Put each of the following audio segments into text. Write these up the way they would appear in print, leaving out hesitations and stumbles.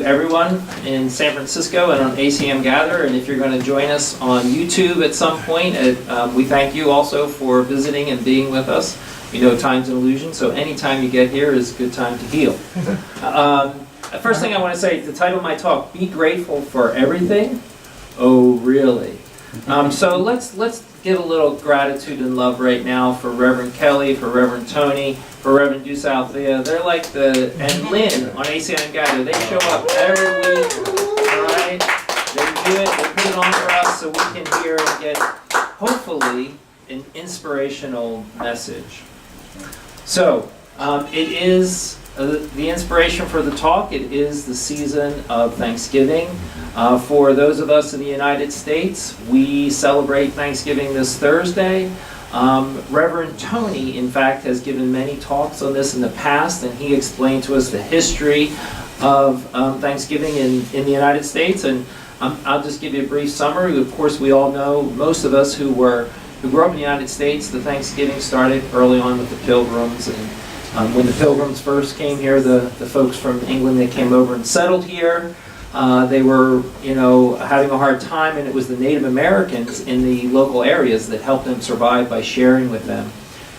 everyone in San Francisco and on ACM Gather, and if you're going to join us on YouTube at some point, we thank you also for visiting and being with us. We know time's an illusion, so anytime you get here is a good time to heal. First thing I want to say, the title of my talk, Be Grateful for Everything? Oh, really? So let's give a little gratitude and love right now for Reverend Kelly, for Reverend Tony, for Reverend Deuce Althea. They're like and Lynn on ACM Gather. They show up every week, all right? They put it on for us so we can hear and get, hopefully, an inspirational message. So, it is the inspiration for the talk. It is the season of Thanksgiving. For those of us in the United States, we celebrate Thanksgiving this Thursday. Reverend Tony, in fact, has given many talks on this in the past, and he explained to us the history of Thanksgiving in the United States. And I'll just give you a brief summary. Of course, we all know, most of us who grew up in the United States, the Thanksgiving started early on with the Pilgrims. And when the Pilgrims first came here, the folks from England, they came over and settled here. They were, having a hard time, and it was the Native Americans in the local areas that helped them survive by sharing with them.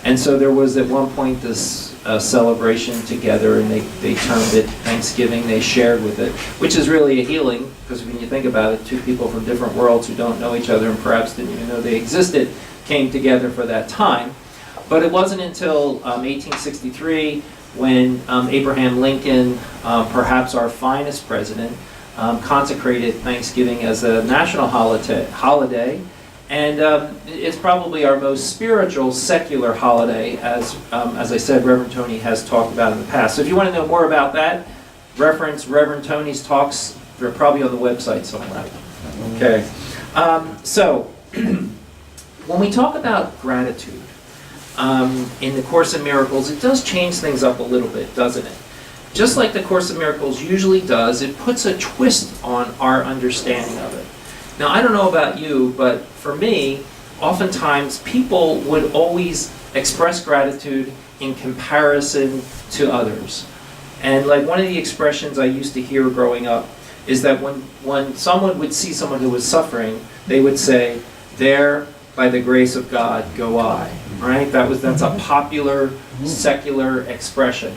And so there was at one point this celebration together, and they termed it Thanksgiving. They shared with it, which is really a healing, because when you think about it, two people from different worlds who don't know each other and perhaps didn't even know they existed came together for that time. But it wasn't until 1863 when Abraham Lincoln, perhaps our finest president, consecrated Thanksgiving as a national holiday, and it's probably our most spiritual, secular holiday, as I said, Reverend Tony has talked about in the past. So if you want to know more about that, reference Reverend Tony's talks. They're probably on the website somewhere. Okay. So when we talk about gratitude in the Course in Miracles, it does change things up a little bit, doesn't it? Just like the Course in Miracles usually does, it puts a twist on our understanding of it. Now, I don't know about you, but for me, oftentimes people would always express gratitude in comparison to others. And like one of the expressions I used to hear growing up is that when someone would see someone who was suffering, they would say, "There, by the grace of God, go I." Right? That's a popular secular expression.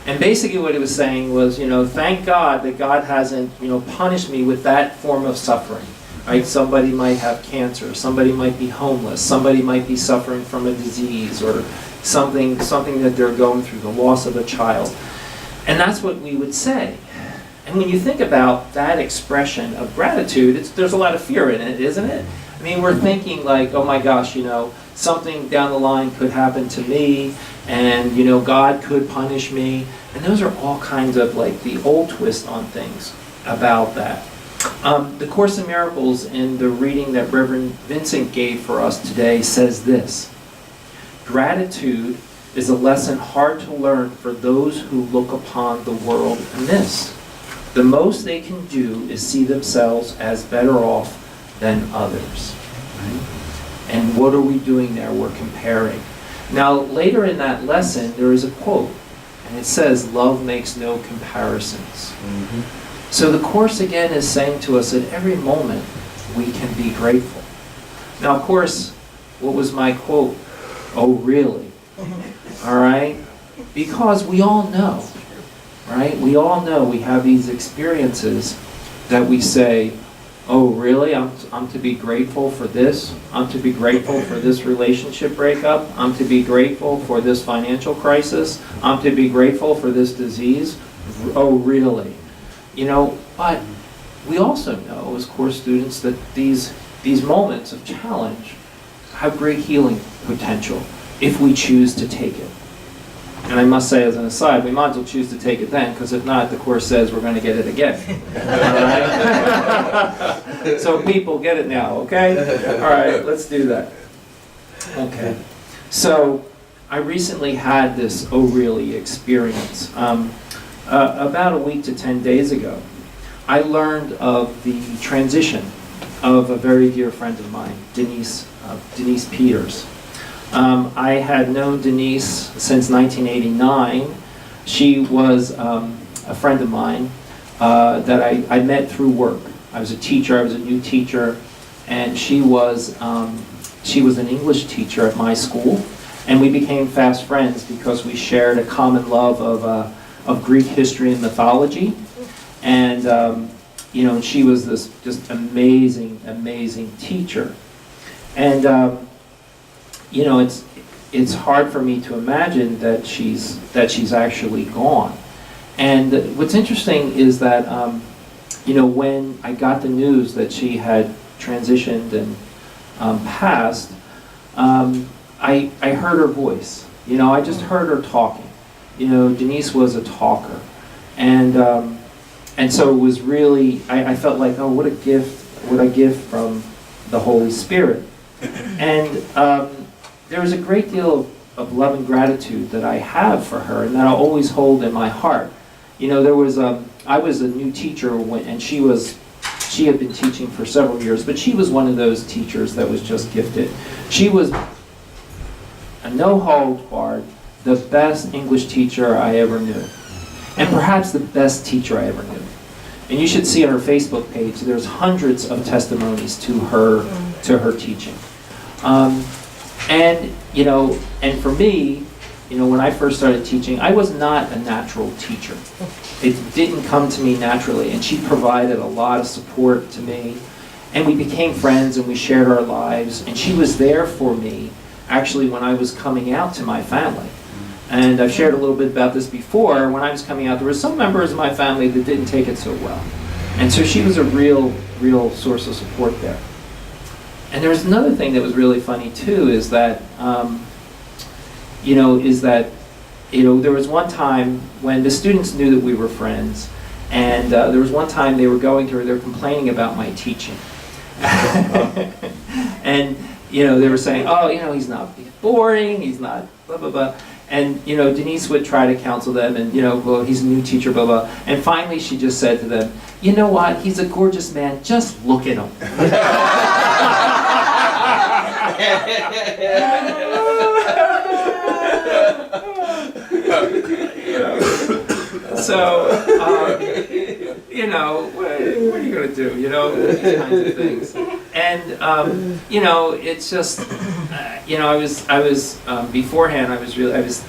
And basically what it was saying was, thank God that God hasn't, punished me with that form of suffering. Right? Somebody might have cancer, somebody might be homeless, somebody might be suffering from a disease or something that they're going through, the loss of a child. And that's what we would say. And when you think about that expression of gratitude, there's a lot of fear in it, isn't it? I mean, we're thinking like, oh my gosh, something down the line could happen to me, and God could punish me. And those are all kinds of like the old twist on things about that. The Course in Miracles, in the reading that Reverend Vincent gave for us today, says this: gratitude is a lesson hard to learn for those who look upon the world amiss. The most they can do is see themselves as better off than others. Right? And what are we doing there? We're comparing. Now, later in that lesson, there is a quote, and it says, "Love makes no comparisons." Mm-hmm. So the Course again is saying to us at every moment, we can be grateful. Now, of course, what was my quote? Oh, really? All right? Because we all know, right? We all know we have these experiences that we say, oh, really? I'm to be grateful for this. I'm to be grateful for this relationship breakup. I'm to be grateful for this financial crisis. I'm to be grateful for this disease. Oh, really? But we also know as Course students that these moments of challenge have great healing potential if we choose to take it. And I must say, as an aside, we might as well choose to take it then, because if not, the Course says we're going to get it again. All right? So people, get it now, okay? All right, let's do that. Okay. So I recently had this oh really experience. About a week to 10 days ago, I learned of the transition of a very dear friend of mine, Denise Peters. I had known Denise since 1989. She was a friend of mine. that I met through work. I was a teacher, I was a new teacher, and she was an English teacher at my school, and we became fast friends because we shared a common love of Greek history and mythology. And she was this just amazing teacher. And it's hard for me to imagine that she's actually gone. And what's interesting is that when I got the news that she had transitioned and passed, I heard her voice. I just heard her talking. Denise was a talker, and so it was really, I felt like, oh, what a gift from the Holy Spirit. And there was a great deal of love and gratitude that I have for her, and that I'll always hold in my heart. I was a new teacher and she had been teaching for several years, but she was one of those teachers that was just gifted. She was a no-holds-barred, the best English teacher I ever knew, and perhaps the best teacher I ever knew. And you should see on her Facebook page, there's hundreds of testimonies to her teaching. And for me, when I first started teaching, I was not a natural teacher. It didn't come to me naturally, and she provided a lot of support to me. And we became friends, and we shared our lives, and she was there for me, actually, when I was coming out to my family. And I've shared a little bit about this before. When I was coming out, there were some members of my family that didn't take it so well. And so she was a real source of support there. And there was another thing that was really funny, too, is that there was one time when the students knew that we were friends, and there was one time they were complaining about my teaching. And, they were saying, oh, he's boring, he's not, blah, blah, blah. And, Denise would try to counsel them, and, well, he's a new teacher, blah, blah. And finally she just said to them, you know what, he's a gorgeous man, just look at him. So, what are you going to do, these kinds of things. And, it's just, I was beforehand, I was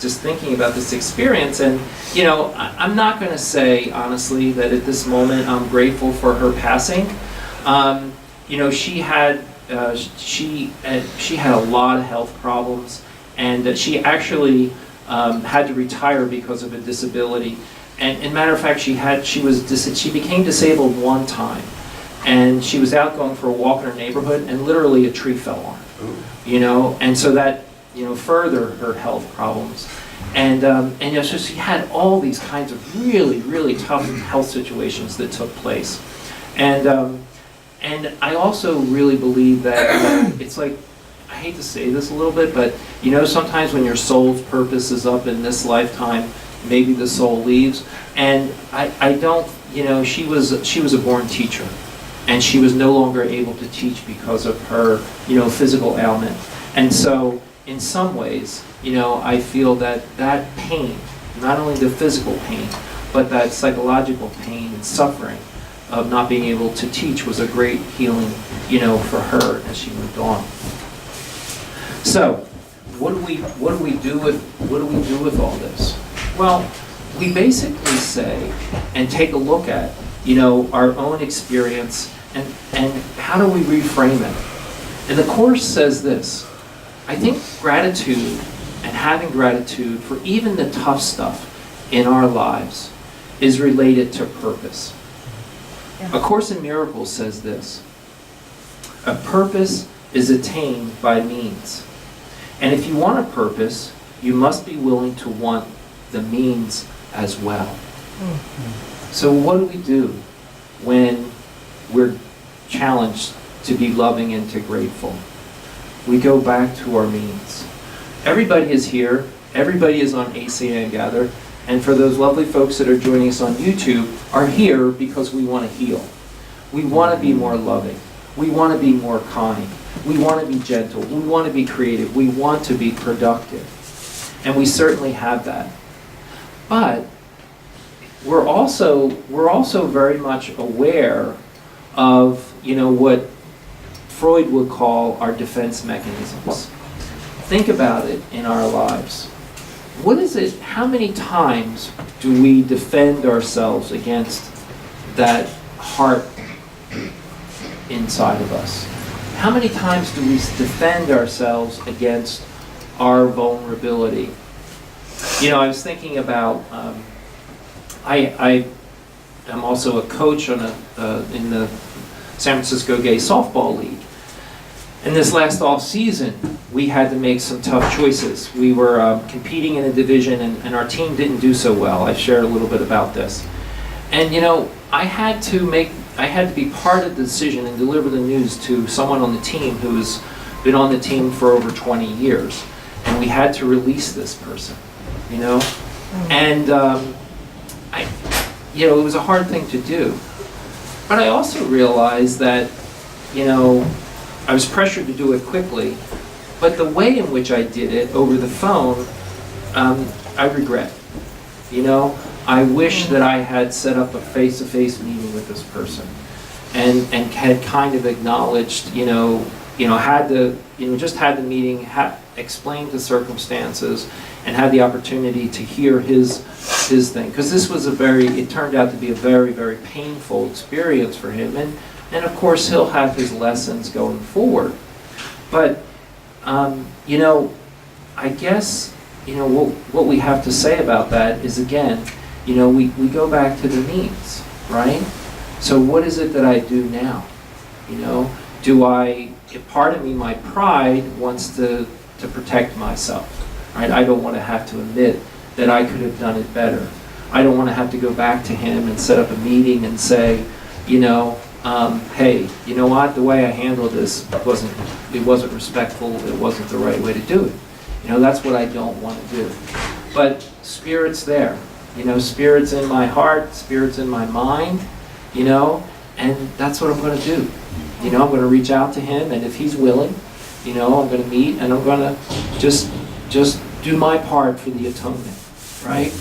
just thinking about this experience, and, I'm not going to say, honestly, that at this moment I'm grateful for her passing. She had a lot of health problems, and she actually had to retire because of a disability. And matter of fact, she became disabled one time, and she was out going for a walk in her neighborhood, and literally a tree fell on her. And so that furthered her health problems, and so she had all these kinds of really tough health situations that took place, and I also really believe that it's like, I hate to say this a little bit, but sometimes when your soul's purpose is up in this lifetime, maybe the soul leaves. And I don't, she was a born teacher, and she was no longer able to teach because of her, physical ailment. And so in some ways, I feel that pain, not only the physical pain, but that psychological pain and suffering of not being able to teach was a great healing, for her as she moved on. So, what do we do with all this? Well, we basically say and take a look at, our own experience and how do we reframe it? And the Course says this: I think gratitude and having gratitude for even the tough stuff in our lives is related to purpose. A Course in Miracles says this: a purpose is attained by means. And if you want a purpose, you must be willing to want the means as well. Mm-hmm. So what do we do when we're challenged to be loving and to grateful? We go back to our means. Everybody is here. Everybody is on ACM Gather. And for those lovely folks that are joining us on YouTube, are here because we want to heal. We want to be more loving. We want to be more kind. We want to be gentle. We want to be creative. We want to be productive. And we certainly have that. But we're also very much aware of, what Freud would call our defense mechanisms. Think about it in our lives. What is it, how many times do we defend ourselves against that heart inside of us? How many times do we defend ourselves against our vulnerability? I was thinking about, I am also a coach in the San Francisco Gay Softball League. And this last off season, we had to make some tough choices. We were competing in a division, and our team didn't do so well. I shared a little bit about this. And I had to be part of the decision and deliver the news to someone on the team who's been on the team for over 20 years. And we had to release this person, And, it was a hard thing to do. But I also realized that, I was pressured to do it quickly, but the way in which I did it over the phone, I regret. I wish that I had set up a face-to-face meeting with this person, and had kind of acknowledged, had the meeting, explained the circumstances, and had the opportunity to hear his thing, because this was it turned out to be a very, very painful experience for him, and of course he'll have his lessons going forward. But I guess what we have to say about that is, again, we go back to the means, right? So what is it that I do now? Part of me, my pride wants to protect myself, right? I don't want to have to admit that I could have done it better. I don't want to have to go back to him and set up a meeting and say, hey, you know what? The way I handled this wasn't respectful. It wasn't the right way to do it. That's what I don't want to do. But Spirit's there. Spirit's in my heart. Spirit's in my mind. And that's what I'm going to do. I'm going to reach out to him, and if he's willing, I'm going to meet, and I'm going to just do my part for the atonement, right?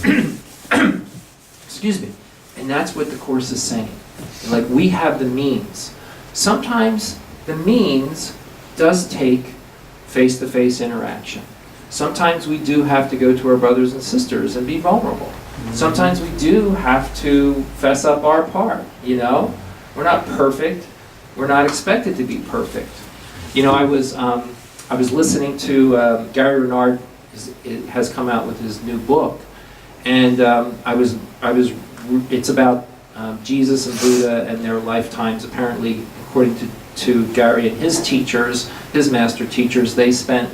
Excuse me. And that's what the Course is saying. Like, we have the means. Sometimes the means does take face-to-face interaction. Sometimes we do have to go to our brothers and sisters and be vulnerable. Sometimes we do have to fess up our part, We're not perfect. We're not expected to be perfect. I was listening to Gary Renard has come out with his new book, and it's about Jesus and Buddha and their lifetimes. Apparently, according to Gary and his teachers, his master teachers, they spent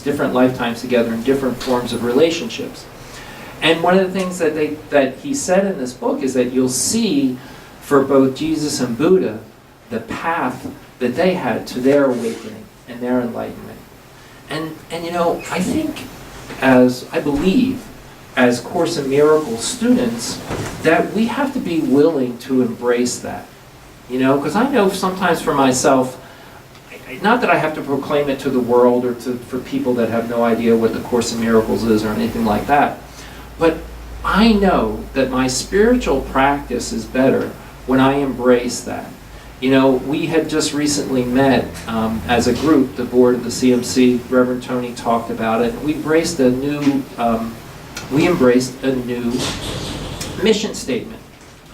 different lifetimes together in different forms of relationships. And one of the things that he said in this book is that you'll see for both Jesus and Buddha the path that they had to their awakening and their enlightenment. And I believe, as Course in Miracles students, that we have to be willing to embrace that. Because I know sometimes for myself, not that I have to proclaim it to the world or for people that have no idea what the Course in Miracles is or anything like that, but I know that my spiritual practice is better when I embrace that. We had just recently met as a group, the board of the CMC. Reverend Tony talked about it. We embraced a new mission statement,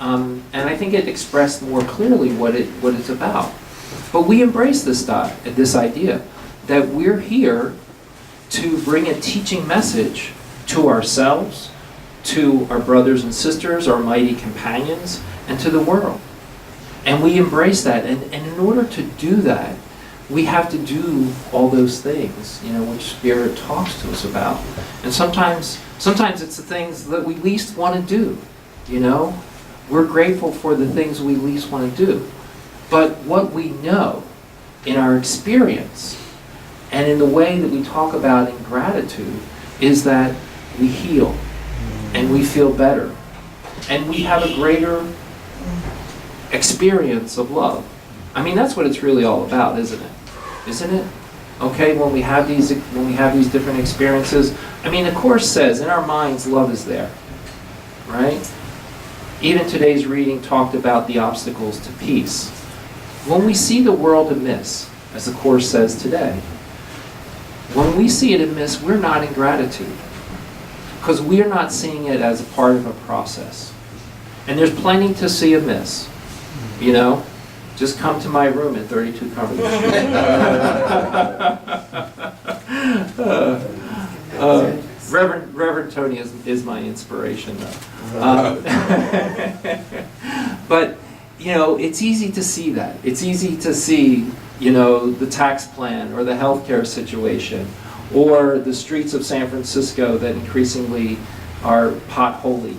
and I think it expressed more clearly what it's about. But we embrace this idea that we're here to bring a teaching message to ourselves, to our brothers and sisters, our mighty companions, and to the world. And we embrace that. And in order to do that, we have to do all those things, which Spirit talks to us about. And sometimes it's the things that we least want to do, We're grateful for the things we least want to do. But what we know in our experience and in the way that we talk about in gratitude is that we heal and we feel better and we have a greater experience of love. I mean, that's what it's really all about, isn't it? Isn't it? Okay, when we have these different experiences, I mean, the Course says in our minds love is there, right? Even today's reading talked about the obstacles to peace. When we see the world amiss, as the Course says today, when we see it amiss, we're not in gratitude, because we're not seeing it as a part of a process. And there's plenty to see amiss, you know? Just come to my room at 32 Cumberland Street. Reverend Tony is my inspiration, though. But, you know, it's easy to see that. It's easy to see, you know, the tax plan or the healthcare situation or the streets of San Francisco that increasingly are potholy.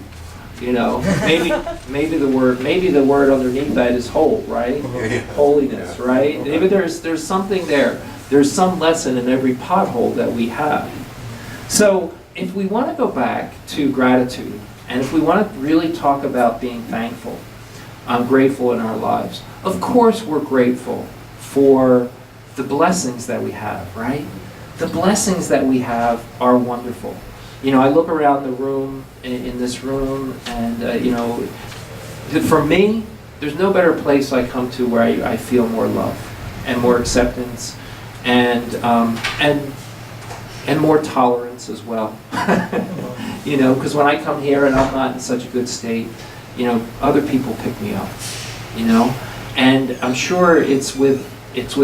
You know, maybe the word underneath that is whole, right? Holiness, right? Maybe there's something there. There's some lesson in every pothole that we have. So if we want to go back to gratitude, and if we want to really talk about being thankful, grateful in our lives, of course we're grateful for the blessings that we have, right? The blessings that we have are wonderful. You know, I look around the room, in this room, and you know, for me, there's no better place I come to where I feel more love and more acceptance and more tolerance as well. You know, because when I come here and I'm not in such a good state, you know, other people pick me up. You know, and I'm sure it's with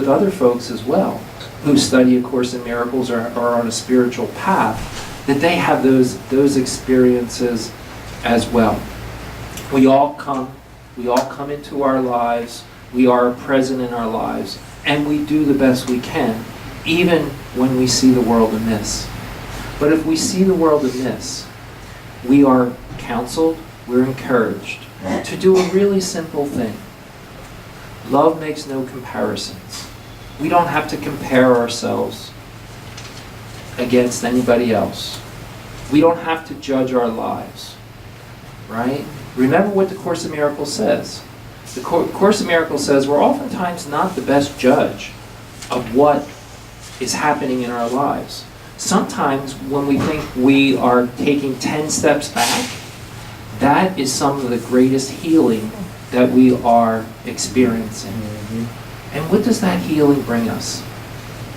other folks as well who study A Course in Miracles or are on a spiritual path, that they have those experiences as well. We all come into our lives, we are present in our lives, and we do the best we can, even when we see the world amiss. But if we see the world amiss, we are counseled, we're encouraged to do a really simple thing. Love makes no comparisons. We don't have to compare ourselves against anybody else. We don't have to judge our lives, right? Remember what the Course in Miracles says. The Course in Miracles says we're oftentimes not the best judge of what is happening in our lives. Sometimes when we think we are taking 10 steps back, that is some of the greatest healing that we are experiencing. And what does that healing bring us?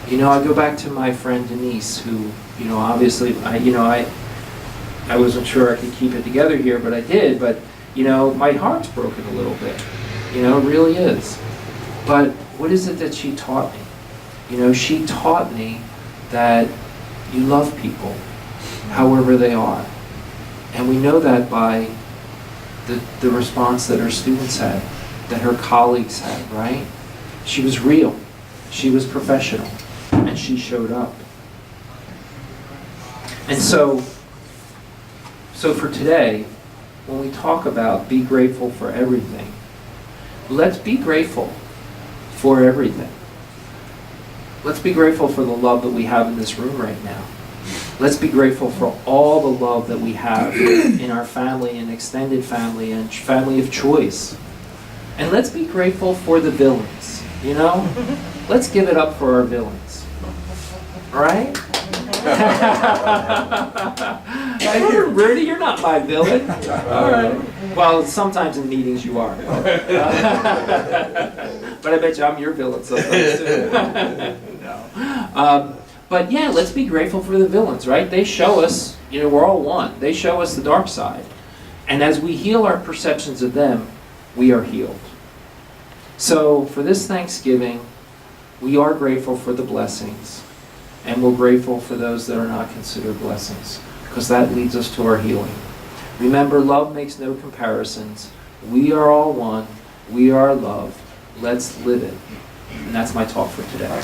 You know, I go back to my friend Denise, who, you know, obviously, I wasn't sure I could keep it together here, but I did. But, you know, my heart's broken a little bit. You know, it really is. But what is it that she taught me? You know, she taught me that you love people, however they are. And we know that by the response that her students had, that her colleagues had, right? She was real. She was professional. And she showed up. And so for today, when we talk about be grateful for everything, let's be grateful for everything. Let's be grateful for the love that we have in this room right now. Let's be grateful for all the love that we have in our family and extended family and family of choice. And let's be grateful for the villains, you know? Let's give it up for our villains. Right? Rudy, you're not my villain. All right. Well, sometimes in meetings you are. But I bet you I'm your villain sometimes too. No. But yeah, let's be grateful for the villains, right? They show us, you know, we're all one. They show us the dark side. And as we heal our perceptions of them, we are healed. So for this Thanksgiving, we are grateful for the blessings. And we're grateful for those that are not considered blessings, because that leads us to our healing. Remember, love makes no comparisons. We are all one. We are love. Let's live it. And that's my talk for today.